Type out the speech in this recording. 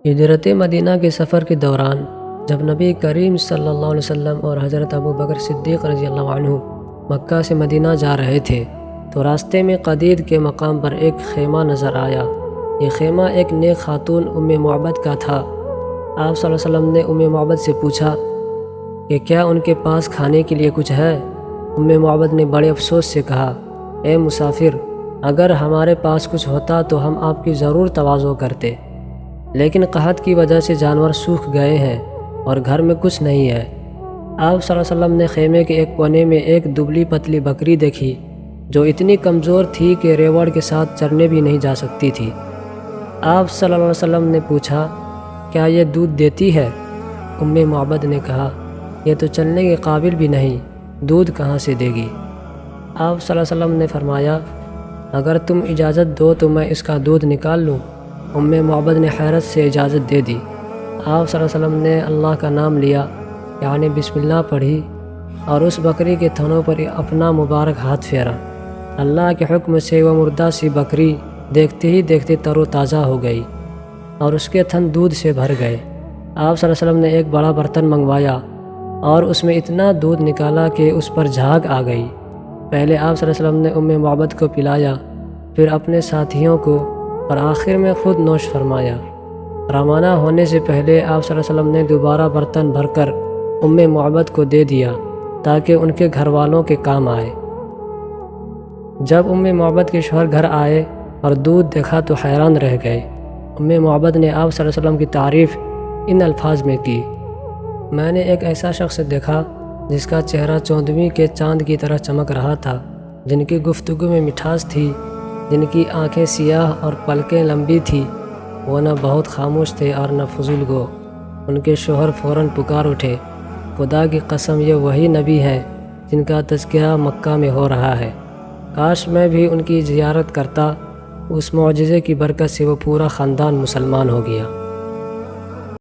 ہجرت مدینہ کے سفر کے دوران جب نبی کریم صلی اللہ علیہ وسلم اور حضرت ابو بکر صدیق رضی اللہ عنہ مکہ سے مدینہ جا رہے تھے تو راستے میں قدید کے مقام پر ایک خیمہ نظر آیا۔ یہ خیمہ ایک نیک خاتون ام معبد کا تھا۔ آپ صلی اللہ علیہ وسلم نے ام معبد سے پوچھا کہ کیا ان کے پاس کھانے کے لیے کچھ ہے؟ ام معبد نے بڑے افسوس سے کہا، اے مسافر، اگر ہمارے پاس کچھ ہوتا تو ہم آپ کی ضرور تواضع کرتے، لیکن قحط کی وجہ سے جانور سوکھ گئے ہیں اور گھر میں کچھ نہیں ہے۔ آپ صلی اللہ علیہ وسلم نے خیمے کے ایک کونے میں ایک دبلی پتلی بکری دیکھی جو اتنی کمزور تھی کہ ریوڑ کے ساتھ چرنے بھی نہیں جا سکتی تھی۔ آپ صلی اللہ علیہ وسلم نے پوچھا، کیا یہ دودھ دیتی ہے؟ ام معبد نے کہا، یہ تو چلنے کے قابل بھی نہیں، دودھ کہاں سے دے گی؟ آپ صلی اللہ علیہ وسلم نے فرمایا، اگر تم اجازت دو تو میں اس کا دودھ نکال لوں۔ ام معبد نے حیرت سے اجازت دے دی۔ آپ صلی اللہ علیہ وسلم نے اللہ کا نام لیا، یعنی بسم اللہ پڑھی، اور اس بکری کے تھنوں پر اپنا مبارک ہاتھ پھیرا۔ اللہ کے حکم سے وہ مردہ سی بکری دیکھتے ہی دیکھتے تر و تازہ ہو گئی اور اس کے تھن دودھ سے بھر گئے۔ آپ صلی اللہ علیہ وسلم نے ایک بڑا برتن منگوایا اور اس میں اتنا دودھ نکالا کہ اس پر جھاگ آ گئی۔ پہلے آپ صلی اللہ علیہ وسلم نے ام معبد کو پلایا، پھر اپنے ساتھیوں کو، اور آخر میں خود نوش فرمایا۔ روانہ ہونے سے پہلے آپ صلی اللہ علیہ وسلم نے دوبارہ برتن بھر کر ام معبد کو دے دیا تاکہ ان کے گھر والوں کے کام آئے۔ جب ام معبد کے شوہر گھر آئے اور دودھ دیکھا تو حیران رہ گئے۔ ام معبد نے آپ صلی اللہ علیہ وسلم کی تعریف ان الفاظ میں کی، میں نے ایک ایسا شخص دیکھا جس کا چہرہ چوندھویں کے چاند کی طرح چمک رہا تھا، جن کی گفتگو میں مٹھاس تھی، جن کی آنکھیں سیاہ اور پلکیں لمبی تھیں۔ وہ نہ بہت خاموش تھے اور نہ فضول گو۔ ان کے شوہر فوراً پکار اٹھے، خدا کی قسم یہ وہی نبی ہیں جن کا تذکرہ مکہ میں ہو رہا ہے، کاش میں بھی ان کی زیارت کرتا۔ اس معجزے کی برکت سے وہ پورا خاندان مسلمان ہو گیا۔